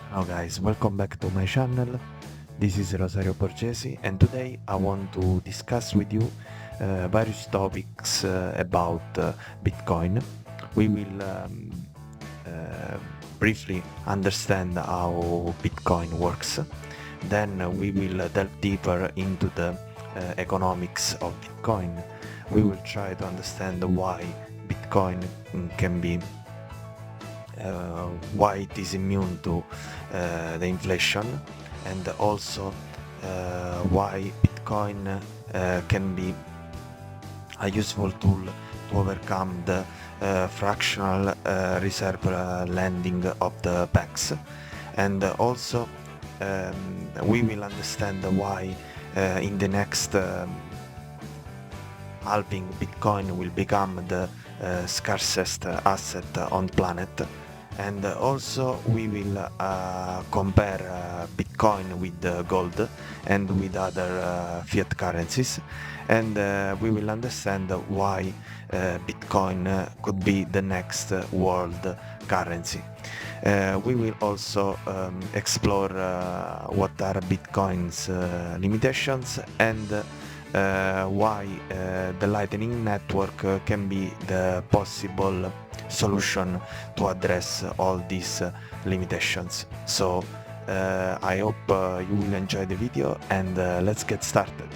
Hello guys, welcome back to my channel. This is Rosario Borgesi and today I want to discuss with you various topics about Bitcoin. We will uh, briefly understand how Bitcoin works. Then we will delve deeper into the economics of Bitcoin. We will try to understand why Bitcoin can be why it is immune to the inflation, and also why Bitcoin can be a useful tool to overcome the fractional reserve lending of the banks. And also we will understand why in the next halving Bitcoin will become the scarcest asset on the planet. And also we will compare Bitcoin with gold and with other fiat currencies, and we will understand why Bitcoin could be the next world currency. We will also explore what are Bitcoin's limitations, and why the Lightning Network can be the possible solution to address all these limitations. So I hope you will enjoy the video, and let's get started.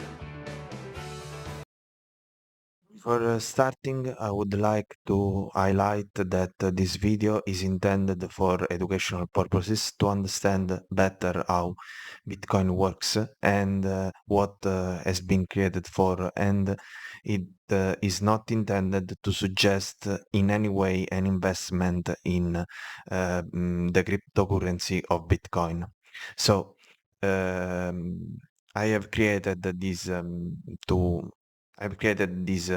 For starting, I would like to highlight that this video is intended for educational purposes to understand better how Bitcoin works and what has been created for, and it is not intended to suggest in any way an investment in the cryptocurrency of Bitcoin. So I have created this to I've created this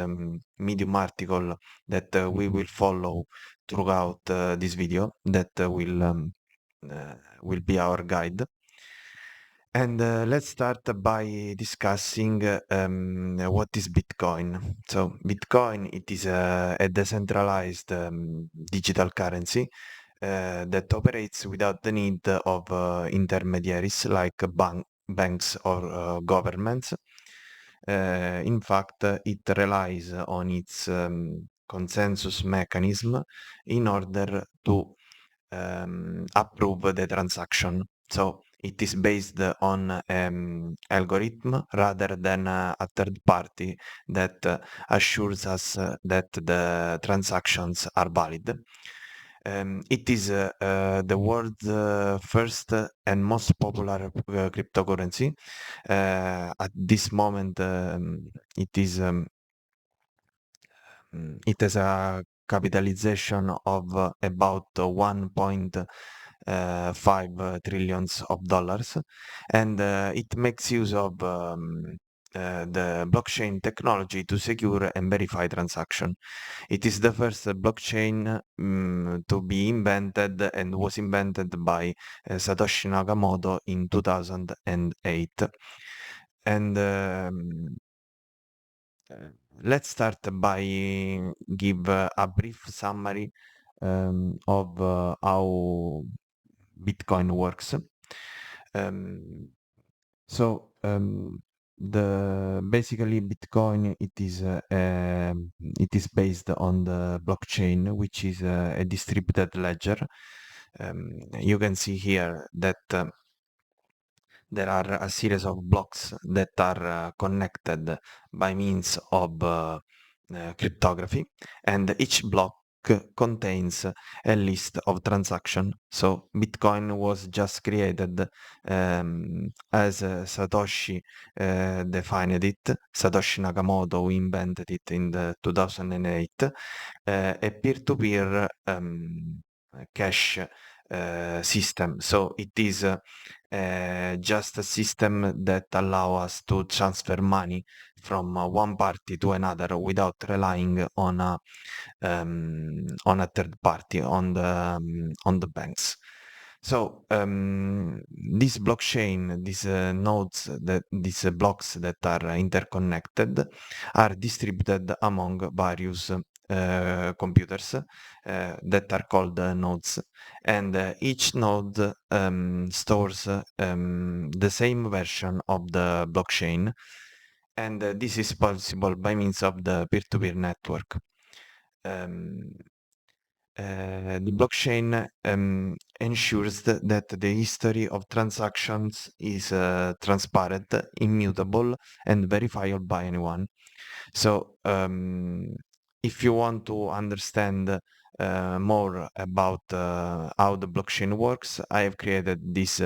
Medium article that we will follow throughout this video that will be our guide. And let's start by discussing what is Bitcoin. So Bitcoin, it is a decentralized digital currency that operates without the need of intermediaries like banks or governments. In fact, it relies on its consensus mechanism in order to approve the transaction. So it is based on algorithm rather than a third party that assures us that the transactions are valid. It is the world's first and most popular cryptocurrency. At this moment, it has a capitalization of about 1.5 trillions of dollars, and it makes use of the blockchain technology to secure and verify transaction. It is the first blockchain to be invented, and was invented by Satoshi Nakamoto in 2008. And uh, let's start by give a brief summary of how Bitcoin works. Um, so the basically Bitcoin, it is based on the blockchain, which is a distributed ledger. You can see here that there are a series of blocks that are connected by means of cryptography, and each block contains a list of transactions. So Bitcoin was just created as Satoshi defined it, Satoshi Nakamoto, who invented it in the 2008, a peer-to-peer cash system. So it is just a system that allow us to transfer money from one party to another without relying on a third party, on the banks. So this blockchain, these nodes, these blocks that are interconnected, are distributed among various computers that are called nodes, and each node stores the same version of the blockchain, and this is possible by means of the peer-to-peer network. Um, the blockchain ensures that the history of transactions is transparent, immutable, and verifiable by anyone. So, if you want to understand more about how the blockchain works, I have created this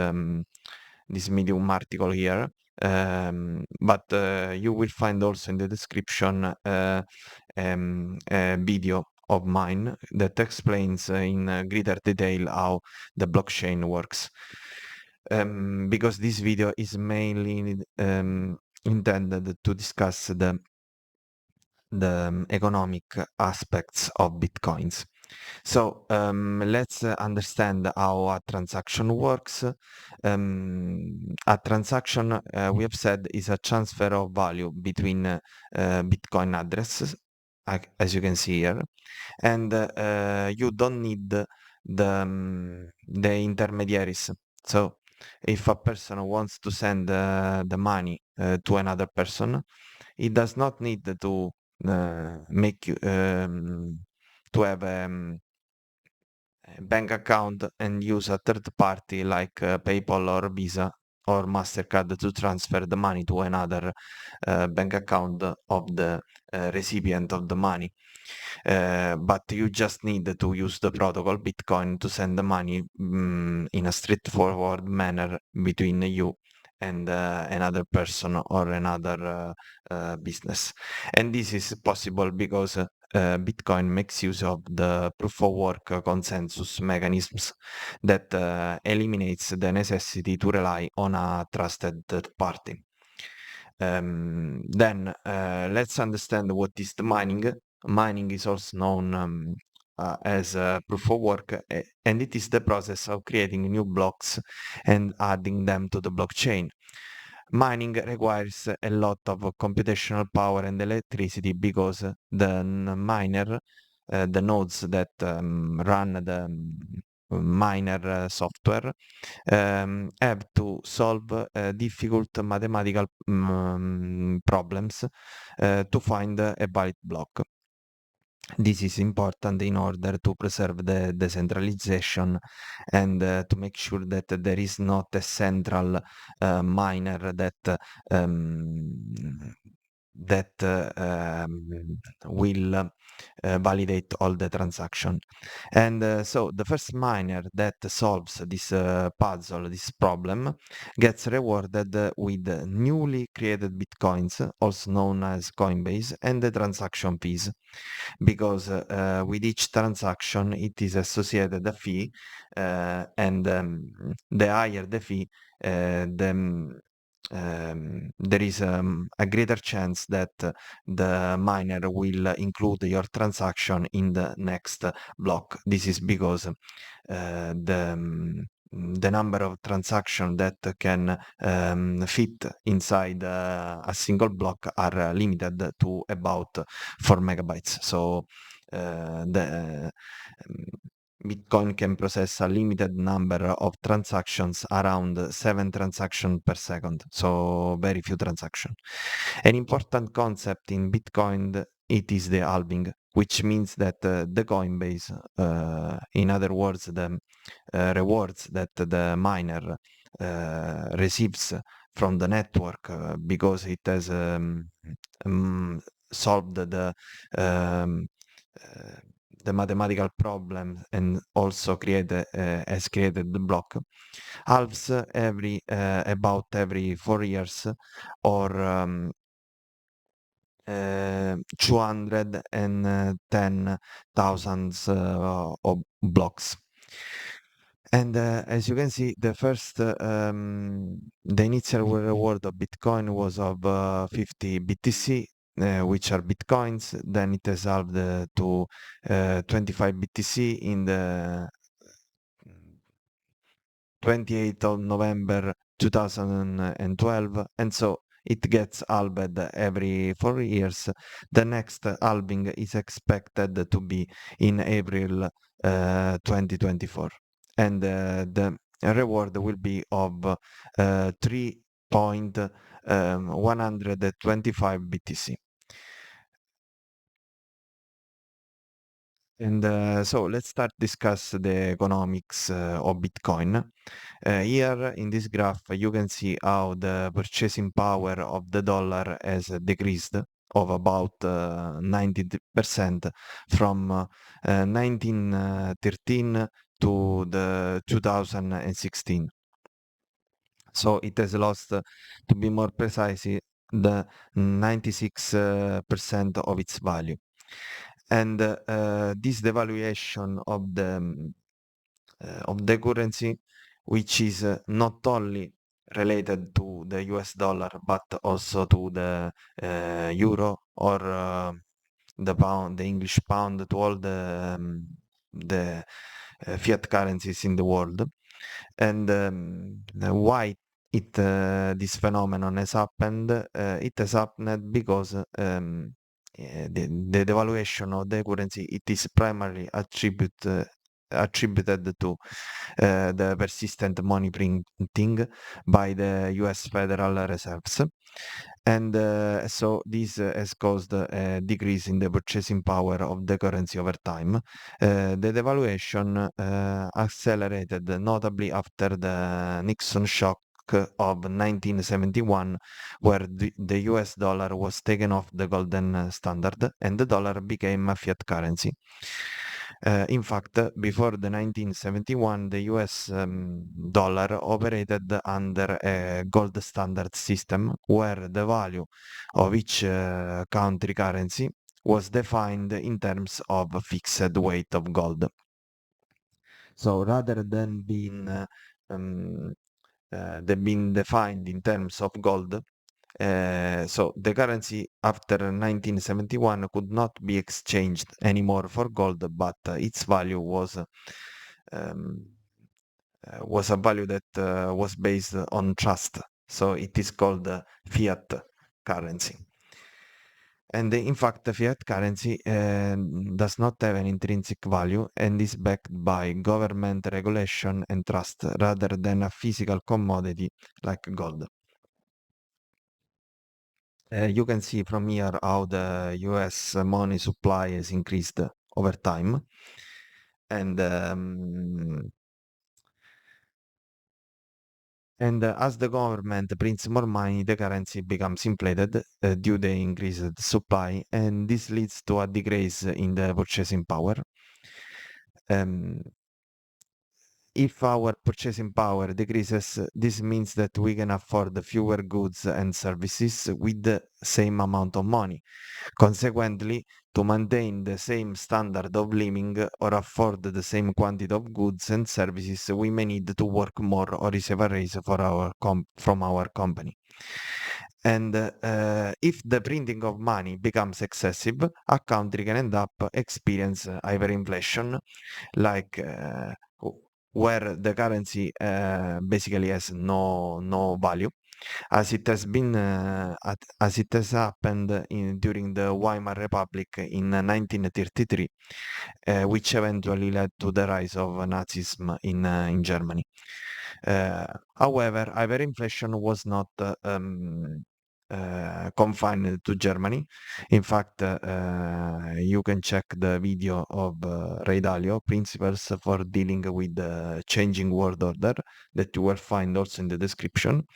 Medium article here. But you will find also in the description a video of mine that explains in greater detail how the blockchain works. Because this video is mainly intended to discuss the economic aspects of Bitcoins. So let's understand how a transaction works. A transaction, we have said, is a transfer of value between Bitcoin addresses, as you can see here, and you don't need the intermediaries. So if a person wants to send the money to another person, he does not need to make to have a bank account and use a third party like PayPal or Visa or MasterCard to transfer the money to another bank account of the recipient of the money. But you just need to use the protocol Bitcoin to send the money in a straightforward manner between you and another person or another business. And this is possible because Bitcoin makes use of the proof of work consensus mechanisms that eliminates the necessity to rely on a trusted third party. Then let's understand what is the mining. Mining is also known as proof of work, and it is the process of creating new blocks and adding them to the blockchain. Mining requires a lot of computational power and electricity because the miner, the nodes that run the miner software, have to solve difficult mathematical problems to find a valid block. This is important in order to preserve the decentralization and to make sure that there is not a central miner that will validate all the transaction. And so the first miner that solves this puzzle, this problem, gets rewarded with newly created bitcoins, also known as Coinbase, and the transaction fees, because with each transaction it is associated a fee, and the higher the fee, there is a greater chance that the miner will include your transaction in the next block. This is because the number of transactions that can fit inside a single block are limited to about 4 megabytes. So the Bitcoin can process a limited number of transactions, around 7 transactions per second, so very few transactions. An important concept in Bitcoin, it is the halving, which means that the Coinbase, in other words, the rewards that the miner receives from the network because it has solved um, uh, the mathematical problem and also has created the block, halves every about every 4 years, or 210,000 of blocks. And as you can see, the initial reward of Bitcoin was of 50 BTC, which are Bitcoins. Then it has halved to 25 BTC in the 28th of November 2012. And so it gets halved every 4 years. The next halving is expected to be in April 2024, and the reward will be of 3.125 BTC. And so let's start discuss the economics of Bitcoin. Here in this graph, you can see how the purchasing power of the dollar has decreased of about 90% from 1913 to the 2016. So it has lost, to be more precise, the 96% of its value. And this devaluation of the currency, which is not only related to the US dollar, but also to the euro or the pound, the English pound, to all the fiat currencies in the world. And why this phenomenon has happened? It has happened because the devaluation of the currency, it is primarily attributed to the persistent money printing by the US Federal Reserves. And so this has caused a decrease in the purchasing power of the currency over time. The devaluation accelerated notably after the Nixon shock of 1971, where the US dollar was taken off the golden standard and the dollar became a fiat currency. In fact, before the 1971, the US dollar operated under a gold standard system where the value of each country currency was defined in terms of fixed weight of gold. So rather than being defined in terms of gold, so the currency after 1971 could not be exchanged anymore for gold, but its value um, was a value that was based on trust. So it is called fiat currency. And in fact, the fiat currency does not have an intrinsic value and is backed by government regulation and trust rather than a physical commodity like gold. You can see from here how the US money supply has increased over time. And as the government prints more money, the currency becomes inflated due to the increased supply, and this leads to a decrease in the purchasing power. Um, If our purchasing power decreases, this means that we can afford fewer goods and services with the same amount of money. Consequently, to maintain the same standard of living or afford the same quantity of goods and services, we may need to work more or receive a raise from our company. And if the printing of money becomes excessive, a country can end up experience hyperinflation, like where the currency basically has no value, as it has been as it has happened during the Weimar Republic in 1933, which eventually led to the rise of Nazism in Germany. However, hyperinflation was not confined to Germany. In fact, you can check the video of Ray Dalio, Principles for Dealing with the Changing World Order, that you will find also in the description,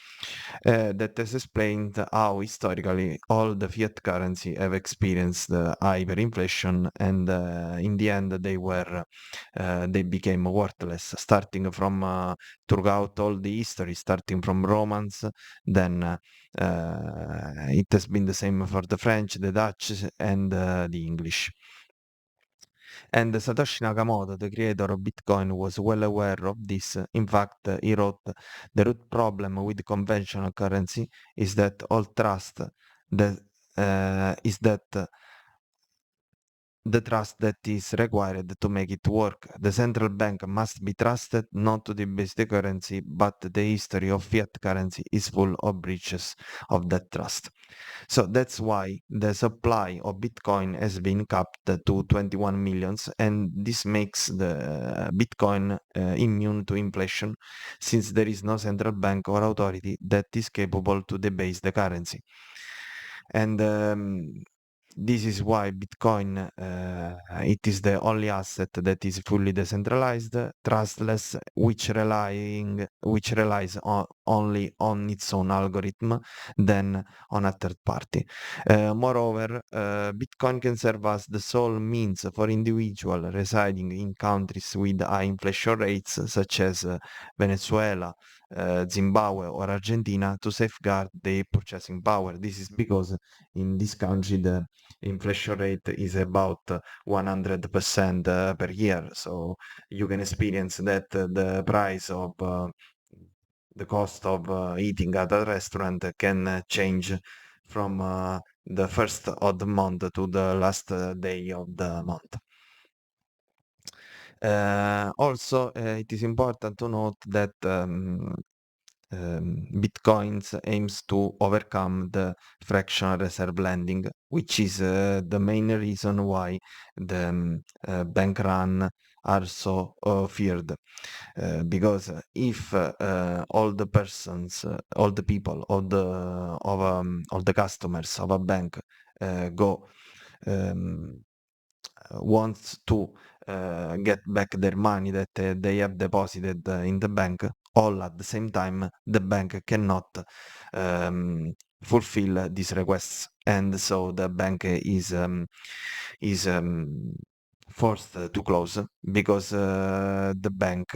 that has explained how historically all the fiat currency have experienced hyperinflation, and in the end they became worthless, starting from throughout all the history, starting from Romans, then it has been the same for the French, the Dutch, and the English. And Satoshi Nakamoto, the creator of Bitcoin, was well aware of this. In fact, he wrote, "The root problem with conventional currency is that all trust that is that the trust that is required to make it work. The central bank must be trusted not to debase the currency, but the history of fiat currency is full of breaches of that trust. So that's why the supply of Bitcoin has been capped to 21 millions, and this makes the Bitcoin immune to inflation, since there is no central bank or authority that is capable to debase the currency. And this is why Bitcoin it is the only asset that is fully decentralized, trustless, which relies only on its own algorithm than on a third party. Moreover, Bitcoin can serve as the sole means for individuals residing in countries with high inflation rates, such as Venezuela, Zimbabwe, or Argentina, to safeguard their purchasing power. This is because in this country the inflation rate is about 100% per year. So you can experience that the price of the cost of eating at a restaurant can change from the first of the month to the last day of the month. Also, it is important to note that Bitcoins aims to overcome the fractional reserve lending, which is the main reason why the bank run are so feared. Because if all the persons, all the people, all the customers of a bank go um, wants to get back their money that they have deposited in the bank, all at the same time, the bank cannot fulfill these requests, and so the bank is forced to close because the bank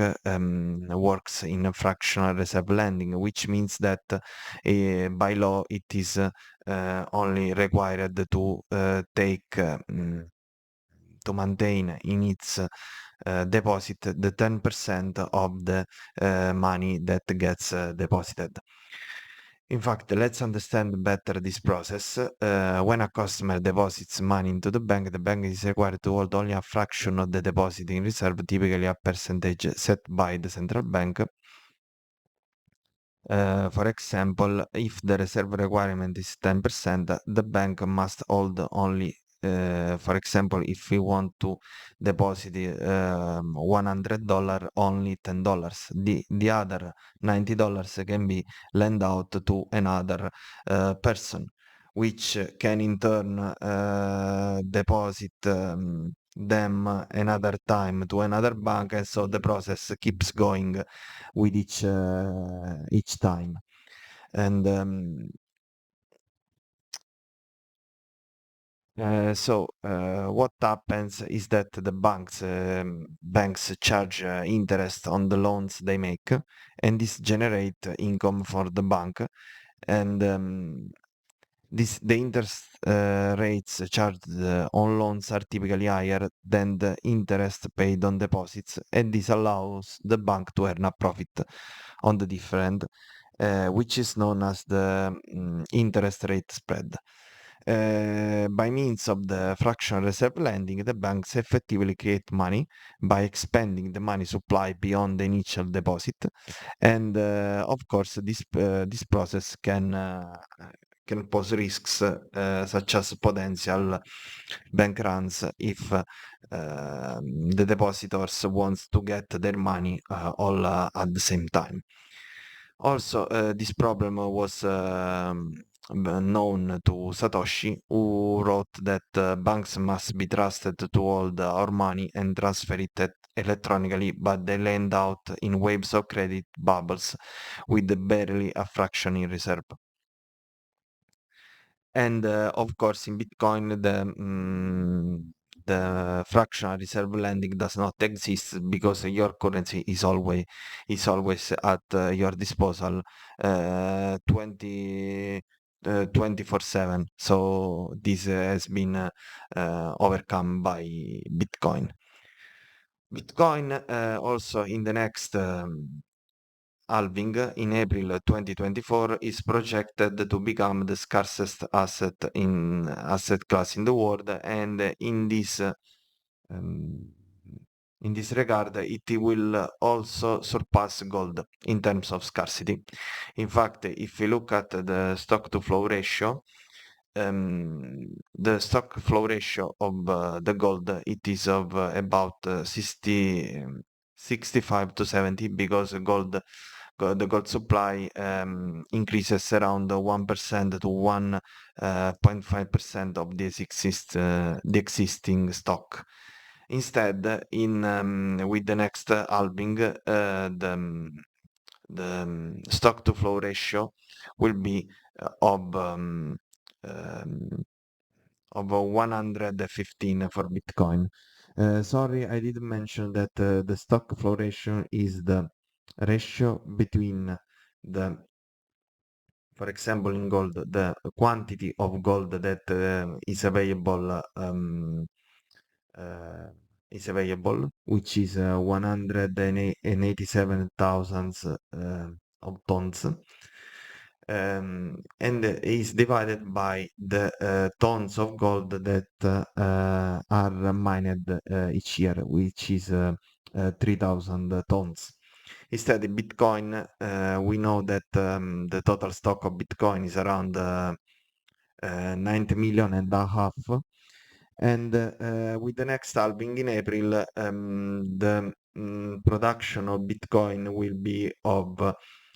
works in a fractional reserve lending, which means that by law it is only required to take to maintain in its deposit the 10% of the money that gets deposited. In fact, let's understand better this process. When a customer deposits money into the bank is required to hold only a fraction of the deposit in reserve, typically a percentage set by the central bank. For example, if the reserve requirement is 10%, the bank must hold only, for example, if we want to deposit $100, only $10. The other $90 can be lent out to another person, which can in turn deposit them another time to another bank, and so the process keeps going with each time. And what happens is that the banks charge interest on the loans they make, and this generate income for the bank. And the interest rates charged on loans are typically higher than the interest paid on deposits, and this allows the bank to earn a profit on the difference, which is known as the interest rate spread. By means of the fractional reserve lending, the banks effectively create money by expanding the money supply beyond the initial deposit, and of course, this process can pose risks such as potential bank runs if the depositors wants to get their money all at the same time. Also, this problem was known to Satoshi, who wrote that banks must be trusted to hold our money and transfer it electronically, but they lend out in waves of credit bubbles with barely a fraction in reserve. And of course, in Bitcoin, the fractional reserve lending does not exist because your currency is always at your disposal 24/7. So this has been overcome by Bitcoin. Bitcoin also in the next halving in April 2024 is projected to become the scarcest asset class in the world, and um, in this regard, it will also surpass gold in terms of scarcity. In fact, if you look at the stock to flow ratio, the stock flow ratio of the gold, it is of about 65 to 70, because the gold supply increases around 1% to 1.5% of the existing stock. Instead, with the next halving, the stock to flow ratio will be um, of 115 for Bitcoin. Sorry, I didn't mention that the stock flow ratio is the ratio between the, for example, in gold, the quantity of gold that uh, is available, which is 187,000 of tons, and is divided by the tons of gold that are mined each year, which is 3,000 tons. Instead, in Bitcoin, we know that the total stock of Bitcoin is around 90 million and a half. And with the next halving in April, the production of Bitcoin will be of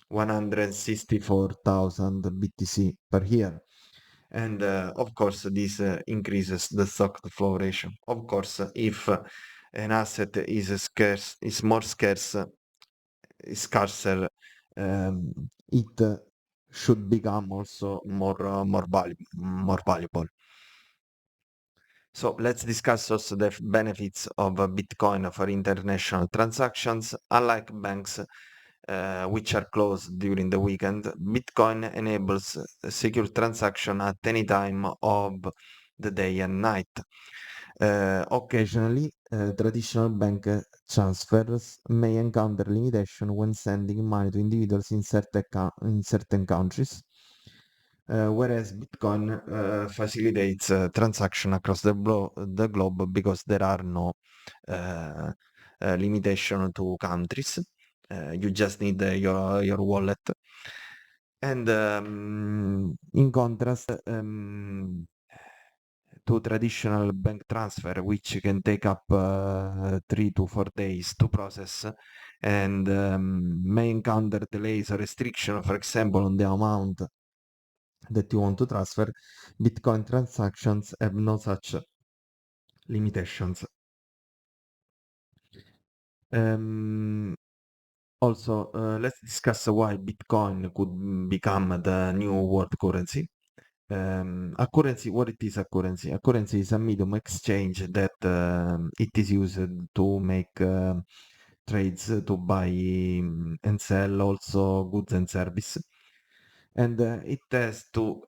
164,000 BTC per year. And of course, this increases the stock to flow ratio. Of course, if an asset is more scarcer, it should become also more valuable. So let's discuss also the benefits of Bitcoin for international transactions. Unlike banks, which are closed during the weekend, Bitcoin enables secure transaction at any time of the day and night. Occasionally, traditional bank transfers may encounter limitation when sending money to individuals in certain countries, whereas Bitcoin facilitates transaction across the globe, because there are no limitation to countries. You just need your wallet. And in contrast, to traditional bank transfer, which can take up 3 to 4 days to process, and may encounter delays or restriction, for example, on the amount that you want to transfer, Bitcoin transactions have no such limitations. Also, let's discuss why Bitcoin could become the new world currency. A currency, what it is a currency? A currency is a medium exchange that it is used to make trades, to buy and sell also goods and service. And it has to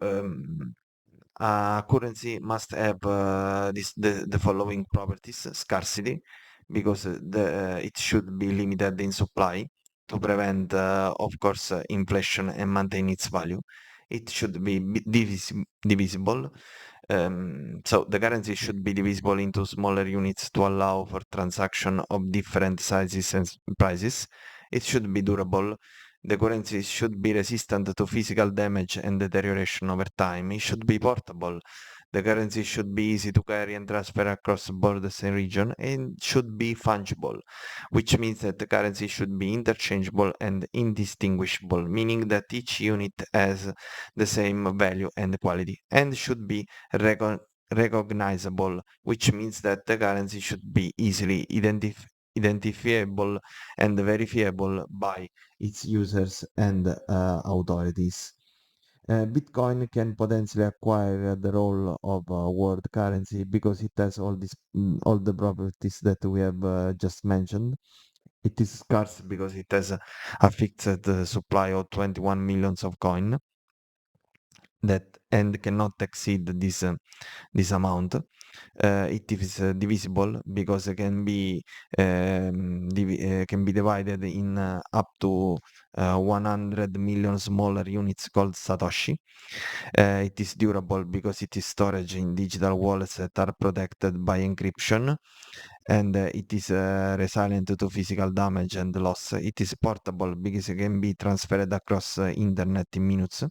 a currency must have the following properties: scarcity, because it should be limited in supply to prevent, of course, inflation and maintain its value. It should be divisible. So the currency should be divisible into smaller units to allow for transaction of different sizes and prices. It should be durable. The currency should be resistant to physical damage and deterioration over time. It should be portable. The currency should be easy to carry and transfer across borders and region, and should be fungible, which means that the currency should be interchangeable and indistinguishable, meaning that each unit has the same value and quality, and should be recognizable, which means that the currency should be easily identifiable and verifiable by its users and authorities. Bitcoin can potentially acquire the role of world currency because it has all the properties that we have just mentioned. It is scarce because it has a fixed supply of 21 millions of coin that and cannot exceed this amount. It is divisible because it can be divided in up to 100 million smaller units called Satoshi. It is durable because it is storage in digital wallets that are protected by encryption, and it is resilient to physical damage and loss. It is portable because it can be transferred across internet in minutes.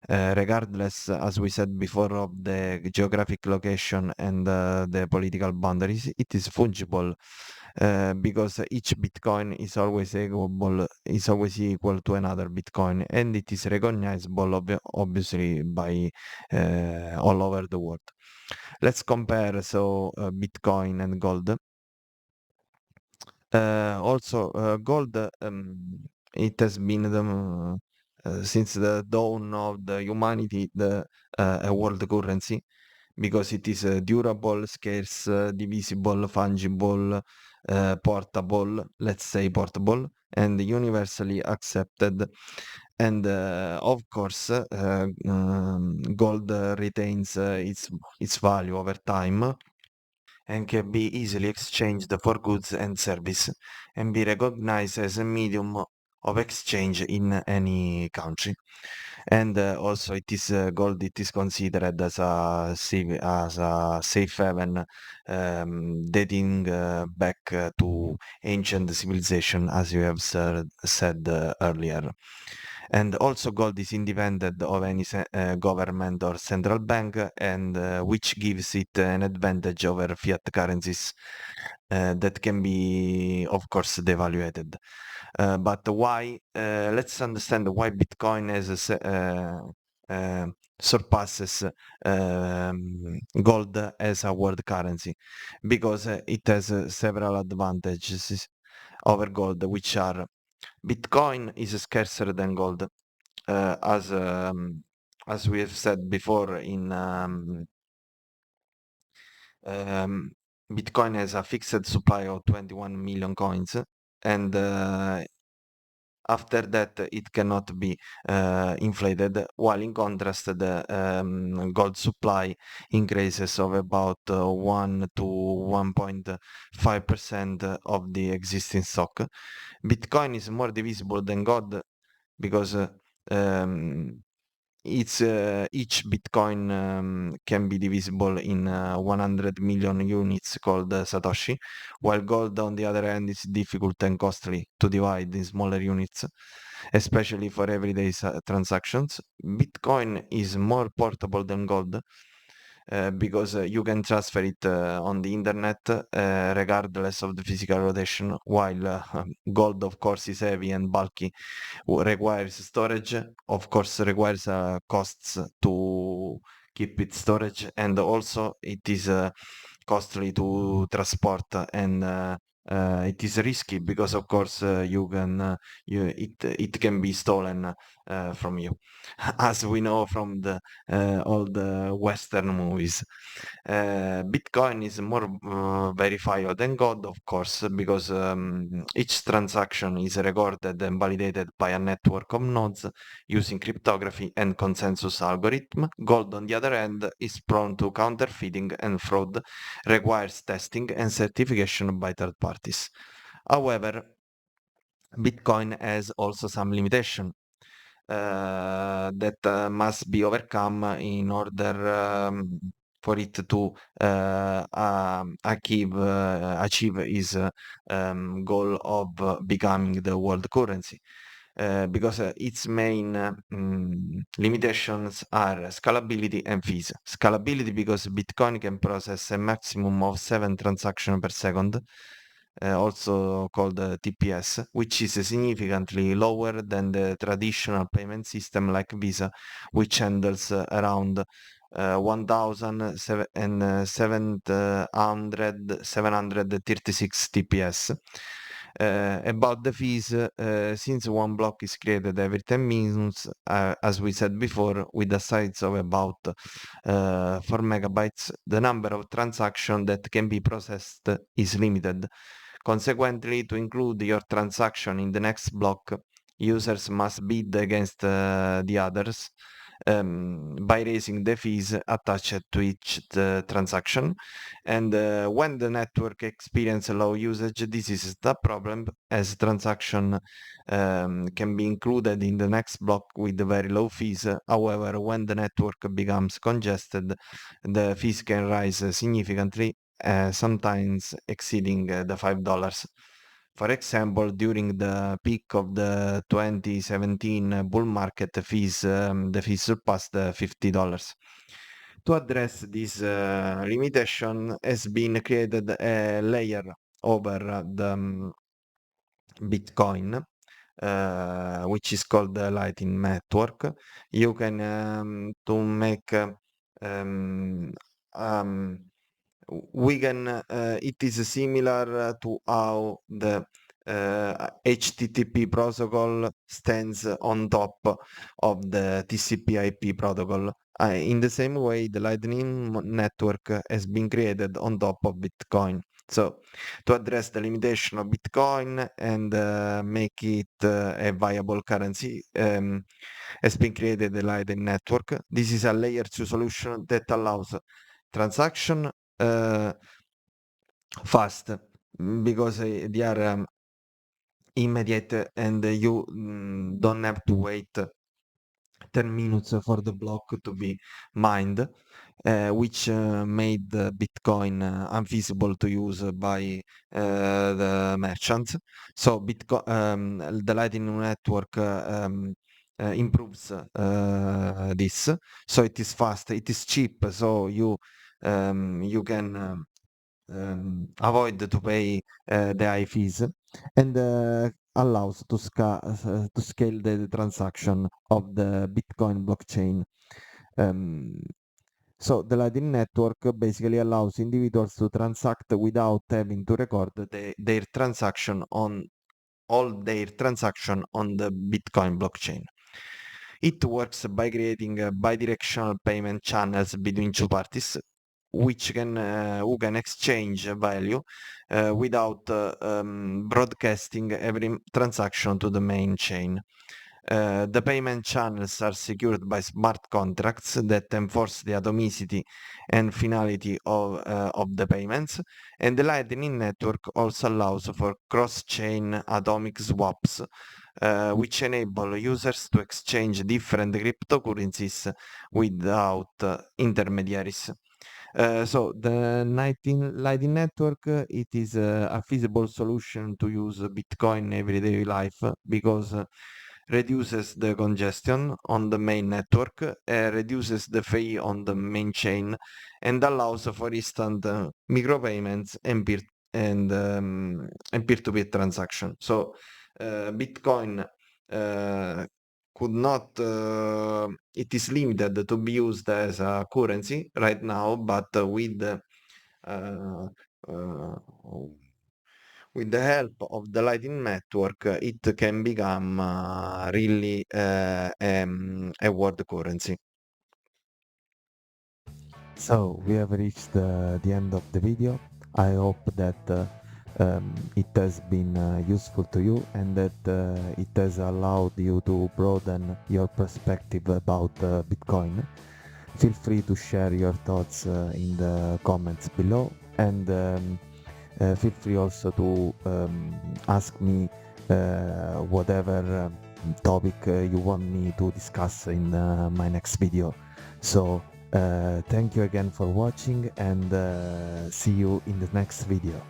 Regardless, as we said before, of the geographic location and the political boundaries, it is fungible because each Bitcoin is always equal to another Bitcoin, and it is recognizable obviously by all over the world. Let's compare Bitcoin and gold. Also, gold, it has been since the dawn of the humanity a world currency because it is durable, scarce, divisible, fungible, portable, let's say portable, and universally accepted. And of course, gold retains its value over time and can be easily exchanged for goods and service and be recognized as a medium of exchange in any country. And also it is gold, it is considered as a safe haven, dating back to ancient civilization, as you have said earlier. And also gold is independent of any government or central bank, and which gives it an advantage over fiat currencies that can be, of course, devaluated. But why? Let's understand why Bitcoin surpasses gold as a world currency, because it has several advantages over gold, which are: Bitcoin is scarcer than gold, uh, as um, as we have said before. Um, Bitcoin has a fixed supply of 21 million coins, and after that it cannot be inflated, while in contrast the gold supply increases of about 1 to 1.5% of the existing stock. Bitcoin is more divisible than gold because um, each Bitcoin can be divisible in 100 million units called Satoshi, while gold, on the other hand, is difficult and costly to divide in smaller units, especially for everyday transactions. Bitcoin is more portable than gold because you can transfer it on the internet regardless of the physical rotation, while gold, of course, is heavy and bulky, requires storage, of course, requires costs to keep it storage, and also it is costly to transport, and it is risky because, of course, it can be stolen from you, as we know from the all the Western movies. Bitcoin is more verifiable than gold, of course, because each transaction is recorded and validated by a network of nodes using cryptography and consensus algorithm. Gold, on the other hand, is prone to counterfeiting and fraud, requires testing and certification by third parties. However, Bitcoin has also some limitation that must be overcome in order for it to achieve its goal of becoming the world currency. Because its main limitations are scalability and fees. Scalability because Bitcoin can process a maximum of 7 transactions per second, also called TPS, which is significantly lower than the traditional payment system like Visa, which handles around 1,736 TPS. About the fees, since one block is created every 10 minutes, as we said before, with a size of about 4 megabytes, the number of transactions that can be processed is limited. Consequently, to include your transaction in the next block, users must bid against the others, by raising the fees attached to each transaction. And when the network experiences low usage, this is the problem, as transaction can be included in the next block with very low fees. However, when the network becomes congested, the fees can rise significantly, sometimes exceeding the $5. For example, during the peak of the 2017 bull market, the fees surpassed $50. To address this limitation, has been created a layer over the Bitcoin, which is called the Lightning Network. You can to make um, um, we can it is similar to how the HTTP protocol stands on top of the TCP/IP protocol. In the same way, the Lightning Network has been created on top of Bitcoin. So, to address the limitation of Bitcoin and make it a viable currency, has been created the Lightning Network. This is a layer 2 solution that allows transaction fast, because they are immediate, and you don't have to wait 10 minutes for the block to be mined, which made Bitcoin unfeasible to use by the merchants. So the Lightning Network improves this. So it is fast, it is cheap, so you can avoid to pay the high fees, and allows to scale the transaction of the Bitcoin blockchain. Um, so the Lightning Network basically allows individuals to transact without having to record their transaction on all their transaction on the Bitcoin blockchain. It works by creating bidirectional payment channels between two parties, which can who can exchange value without broadcasting every transaction to the main chain. The payment channels are secured by smart contracts that enforce the atomicity and finality of the payments, and the Lightning Network also allows for cross-chain atomic swaps, which enable users to exchange different cryptocurrencies without intermediaries. So the Lightning Network, it is a feasible solution to use Bitcoin in everyday life, because reduces the congestion on the main network, reduces the fee on the main chain, and allows for instant micropayments and peer-to-peer transaction. So Bitcoin could not it is limited to be used as a currency right now, but uh, uh, with the help of the Lightning Network, it can become really a world currency. So we have reached the end of the video. I hope that it has been useful to you, and that it has allowed you to broaden your perspective about Bitcoin. Feel free to share your thoughts in the comments below, and feel free also to ask me whatever topic you want me to discuss in my next video. So thank you again for watching, and see you in the next video.